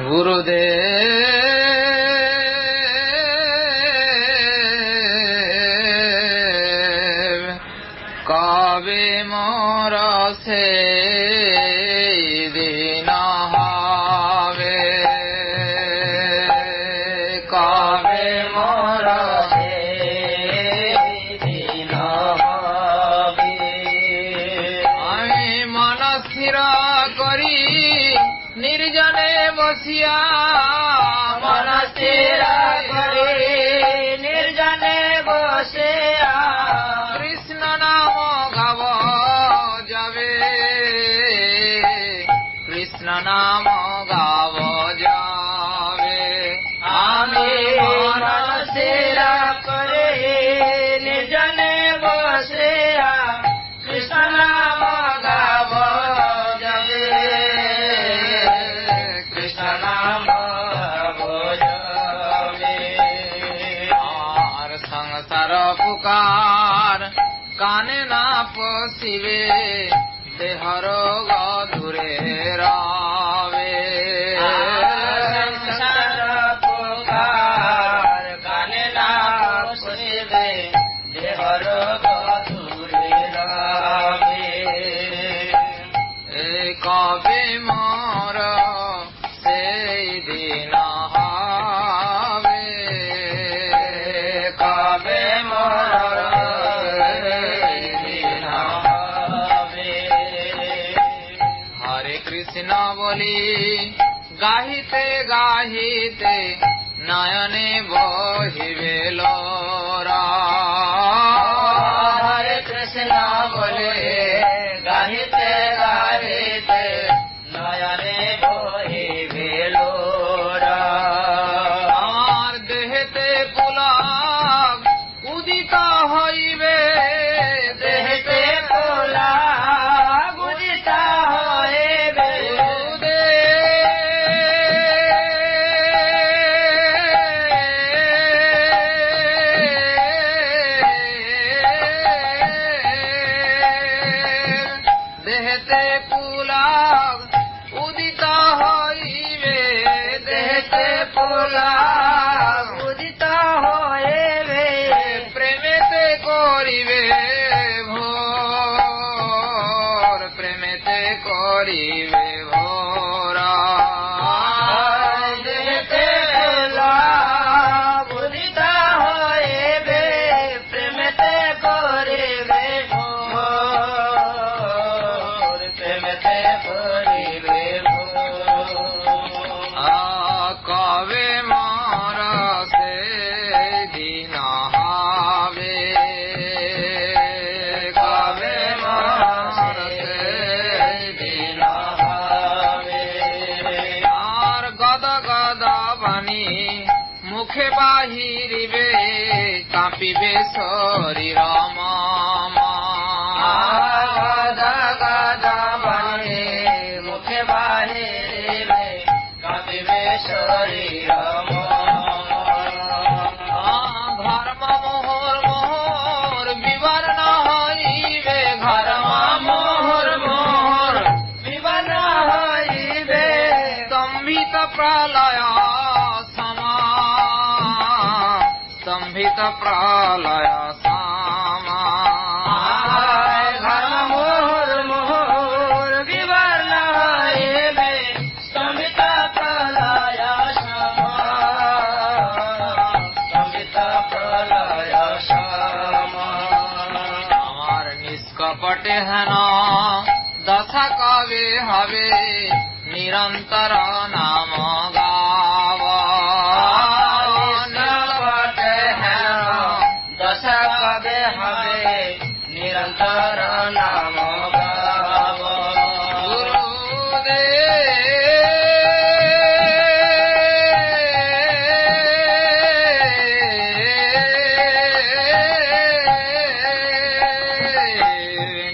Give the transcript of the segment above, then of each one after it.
গুরুদেব কবে মোর সেই দিন হবে, কবে মোর সেই দিন হবে। আমি মন স্থির করি নির্জনে বসিয়া, মন স্থির করি নির্জনে বসিয়া, কৃষ্ণ নাম গাব যাবে, কৃষ্ণ নাম গাব যাবে। আমি মন স্থির করি নির্জনে বসিয়া, কৃষ্ণ নাম গাব যাবে, কৃষ্ণ নাম গাব যাবে। আর সংসার পুকার কানে না পশিবে, দেহর গধুরে রবে। সংসার পুকার কানে না পশিবে, দেহর গধুরে রবে। কবে মোর সেই দিন হবে, কবে মোর সেই দিন হবে। হরে কৃষ্ণ বলি গাহিতে গাহিতে, নয়নে বহিবে লোরা। হরে কৃষ্ণ বলে গাহিতে গাহিতে, নয়নে বহিবে লোরা। আমার দেহেতে পুলক উদিত হইবে, দেহেতে পুলক উদিত হইবে। দেহেতে পুলক উদিত হইবে, দেহেতে পুলক উদিত হইবে। প্রেমেতে করিবে ভোর, প্রেমেতে করিবে ভোর। দেহেতে পুলক উদিত হইবে, প্রেমেতে করিবে ভোর, প্রেমেতে করিবে ভোর। কবে মোর সেই দিন হবে, কবে মোর সেই দিন হবে। আর গদ গদ বাণী মুখে বাহিরিবে, কাঁপিবে শরীর মম। গদ গদ বাণী মুখে বাহিরিবে, কাঁপিবে শরীর ধর্ম মোহর মোহর বিবর্ণ হইবে, ধর্ম মোহর মোহর বিবর্ণ হইবে। স্তম্ভিত প্রলয় সমা, স্তম্ভিত প্রলয় সমা। ধর্ম মোহর মোহর বিবর্ণ হইবে, স্তম্ভিত প্রলয় সমা, স্তম্ভিত প্রলয় সমা। আমার নিষ্কপটে হেন দশা কবে হবে, নিরন্তর নাম গাব। নিষ্কপটে হেন দশা কবে হবে, নিরন্তর নাম গাব।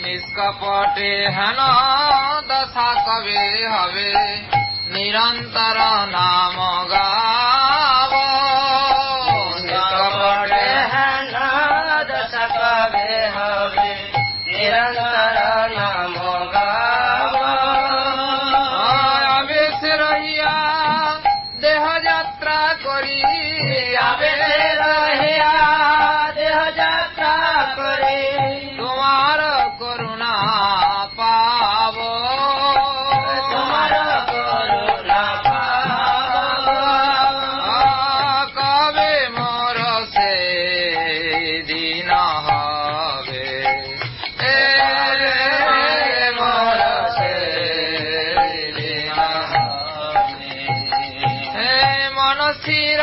নিষ্কপটে হেন দশা কবে হবে, নিরন্তর নাম গাব। নিষ্কপটে হেন দশা কবে হবে, নিরন্তর নাম গাব। আবেশ রহিয়া আবে রহিয়া দেহ যাত্রা করে তোমার করুণা পাব তোমার করুণা পাব কবে মোর সে দিন হবে মোর সে দিন হবে মন স্থির